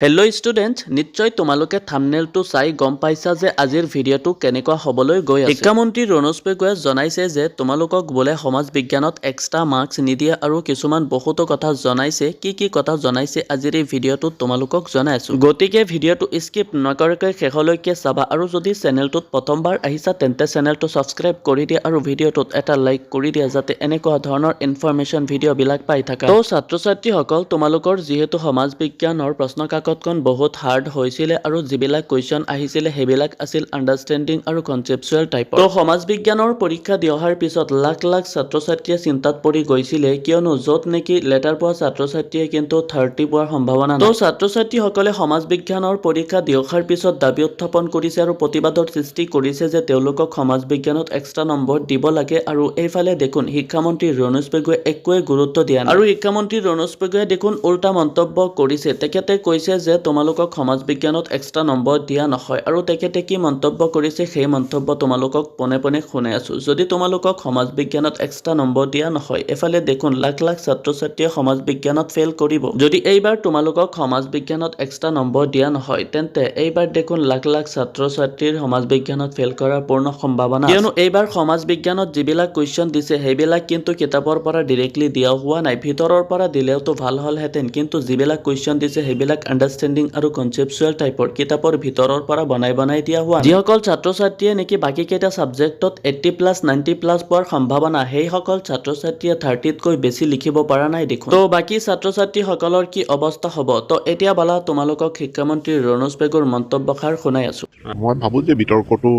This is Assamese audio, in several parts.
হেল্ল' ষ্টুডেণ্টছ, নিশ্চয় তোমালোকে থাম্বনেইলটো চাই গম পাইছা যে আজিৰ ভিডিঅ'টো কেনেকুৱা হ'বলৈ গৈ আছে। শিক্ষামন্ত্ৰী ৰণোজ পেগুৱে জনাইছে যে তোমালোকক বোলে সমাজ বিজ্ঞানত এক্সট্ৰা মাৰ্কছ নিদিয়ে আৰু কিছুমান বহুতো কথা জনাইছে। কি কথা জনাইছে আজিৰ এই ভিডিঅ'টোত তোমালোকক জনাই আছোঁ। গতিকে ভিডিঅ'টো স্কিপ নকৰাকৈ শেষলৈকে চাবা আৰু যদি চেনেলটোত প্ৰথমবাৰ আহিছা তেন্তে চেনেলটো ছাবস্ক্ৰাইব কৰি দিয়া আৰু ভিডিঅ'টোত এটা লাইক কৰি দিয়া যাতে এনেকুৱা ধৰণৰ ইনফৰমেশ্যন ভিডিঅ'বিলাক পাই থাকা। তো ছাত্ৰ-ছাত্ৰীসকল, তোমালোকৰ যিহেতু সমাজ বিজ্ঞানৰ প্ৰশ্ন কাকতখন বহুত হাৰ্ড হৈছিলে আৰু যিবিলাক কুৱেশ্যন আহিছিলে সেইবিলাক আছিল আণ্ডাৰষ্টেণ্ডিং আৰু কনচেপচুৱেল টাইপৰ। তো সমাজ বিজ্ঞানৰ পৰীক্ষা দি অহাৰ পিছত লাখ লাখ ছাত্ৰ-ছাত্ৰীয়ে চিন্তাত পৰি গৈছিলে, কিয়নো য'ত নেকি লেটাৰ পোৱা ছাত্ৰ-ছাত্ৰীয়ে কিন্তু 30 পোৱাৰ সম্ভাৱনা নাই। তো ছাত্ৰ-ছাত্ৰীসকলে সমাজ বিজ্ঞানৰ পৰীক্ষা দি অহাৰ পিছত দাবী উত্থাপন কৰিছে আৰু প্ৰতিবাদৰ সৃষ্টি কৰিছে যে তেওঁলোকক সমাজ বিজ্ঞানত এক্সট্ৰা নম্বৰ দিব লাগে। আৰু এইফালে দেখোন শিক্ষামন্ত্ৰী ৰণোজ পেগুৱে একোৱে গুৰুত্ব দিয়া নাই আৰু শিক্ষামন্ত্ৰী ৰণোজ পেগুৱে দেখোন উল্টা মন্তব্য কৰিছে। তেখেতে কৈছে যে তোমালোকক সমাজ বিজ্ঞানত এক্সট্ৰা নম্বৰ দিয়া নহয় আৰু তেখেতে কি মন্তব্য কৰিছে সেই মন্তব্য তোমালোকক পোনে পোনে শুনাই আছোঁ। যদি তোমালোকক সমাজ বিজ্ঞানত এক্সট্ৰা নম্বৰ দিয়া নহয়, এফালে দেখোন লাখ লাখ ছাত্ৰ-ছাত্ৰীয়ে সমাজ বিজ্ঞানত ফেইল কৰিব। যদি এইবাৰ তোমালোকক সমাজ বিজ্ঞানত এক্সট্ৰা নম্বৰ দিয়া নহয়, তেন্তে এইবাৰ দেখোন লাখ লাখ ছাত্ৰ-ছাত্ৰীৰ সমাজ বিজ্ঞানত ফেইল কৰাৰ পূৰ্ণ সম্ভাৱনা আছে। কিয়নো এইবাৰ সমাজ বিজ্ঞানত যিবিলাক কুৱেশ্যন দিছে সেইবিলাক কিন্তু কিতাপৰ পৰা ডিৰেক্টলি দিয়া হোৱা নাই, ভিতৰৰ পৰা দিলেওতো ভাল হ'লহেঁতেন। কিন্তু যিবিলাক কুৱেশ্যন দিছে সেইবিলাক আণ্ডাৰষ্টেণ্ডিং আৰু কনচেপচুৱেল টাইপৰ, কিতাপৰ ভিতৰৰ পৰা বনাই দিয়া হোৱা। যিসকল ছাত্ৰ-ছাত্ৰীয়ে নেকি বাকী কেইটা ছাবজেক্টত 80+, 90+ পোৱাৰ সম্ভাৱনা, সেইসকল ছাত্ৰ-ছাত্ৰীয়ে 30তকৈ বেছি লিখিব পৰা নাই দেখোন। তো বাকী ছাত্ৰ-ছাত্ৰীসকলৰ কি অৱস্থা হ'ব? তো এতিয়া বলা তোমালোকক শিক্ষামন্ত্ৰী ৰণোজ পেগুৰ মন্তব্যষাৰ শুনাই আছোঁ। মই ভাবোঁ যে বিতৰ্কটো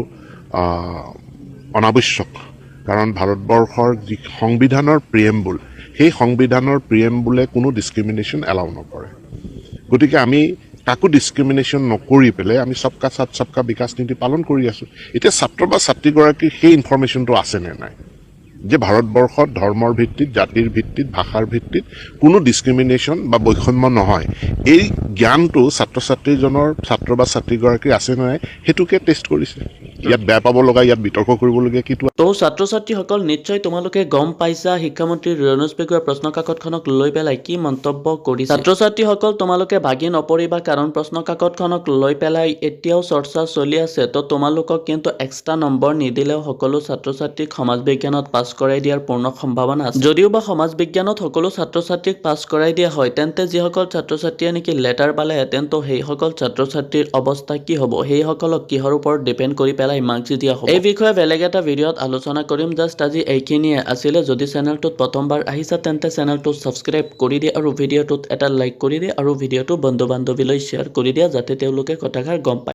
অনাৱশ্যক, কাৰণ ভাৰতবৰ্ষৰ যি সংবিধানৰ প্ৰিএম্বুল, সেই সংবিধানৰ প্ৰিএম্বুলে কোনো ডিছক্ৰিমিনেশ্যন এলাউ নকৰে। গতিকে আমি কাকো ডিছক্ৰিমিনেশ্যন নকৰি পেলাই আমি সবকা সাথ সবকা বিকাশ নীতি পালন কৰি আছোঁ। এতিয়া ছাত্ৰ বা ছাত্ৰীগৰাকীৰ সেই ইনফৰমেশ্যনটো আছেনে নাই যে ভাৰতবৰ্ষত ধৰ্মৰ ভিত্তিত, জাতিৰ ভিত্তিত, ভাষাৰ ভিত্তিত কোনো ডিছক্ৰিমিনেশ্যন বা বৈষম্য নহয়। এই জ্ঞানটো ছাত্ৰ-ছাত্ৰীজনৰ, ছাত্ৰ বা ছাত্ৰীগৰাকীৰ আছেনে নাই সেইটোকে টেষ্ট কৰিছে। ইয়াত বেয়া পাব লগা, ইয়াত বিতৰ্ক কৰিবলগীয়া কিটো? তো ছাত্ৰ-ছাত্ৰীসকল, নিশ্চয় তোমালোকে গম পাইছা শিক্ষামন্ত্ৰী ৰণোজ পেগুৱে প্ৰশ্ন কাকতখনক লৈ পেলাই কি মন্তব্য কৰিছে। ছাত্ৰ-ছাত্ৰীসকল, তোমালোকে ভাগি নপৰিবা, কাৰণ প্ৰশ্ন কাকতখনক লৈ পেলাই এতিয়াও চৰ্চা চলি আছে। তো তোমালোকক কিন্তু এক্সট্ৰা নম্বৰ নিদিলেও সকলো ছাত্ৰ-ছাত্ৰীক সমাজ বিজ্ঞানত পাছ কৰাই দিয়াৰ পূৰ্ণ সম্ভাৱনা আছে। যদিও বা সমাজ বিজ্ঞানত সকলো ছাত্ৰ-ছাত্ৰীক পাছ কৰাই দিয়া হয়, তেন্তে যিসকল ছাত্ৰ-ছাত্ৰীয়ে নেকি লেটাৰ পালেহেঁতেন, তো সেইসকল ছাত্ৰ-ছাত্ৰীৰ অৱস্থা কি হ'ব? সেইসকলক কিহৰ ওপৰত ডিপেণ্ড কৰি পেলাই মাৰ্কছ দিয়া হ'ব? এই বিষয়ে বেলেগ এটা ভিডিঅ'ত আলোচনা কৰিম। জাষ্ট আজি এইখিনিয়ে আছিলে। যদি চেনেলটোত প্ৰথমবাৰ আহিছা তেন্তে চেনেলটো ছাবস্ক্ৰাইব কৰি দিয়া আৰু ভিডিঅ'টোত এটা লাইক কৰি দিয়া আৰু ভিডিঅ'টো বন্ধু বান্ধৱীলৈ শ্বেয়াৰ কৰি দিয়া যাতে তেওঁলোকে কথাষাৰ গম পায়।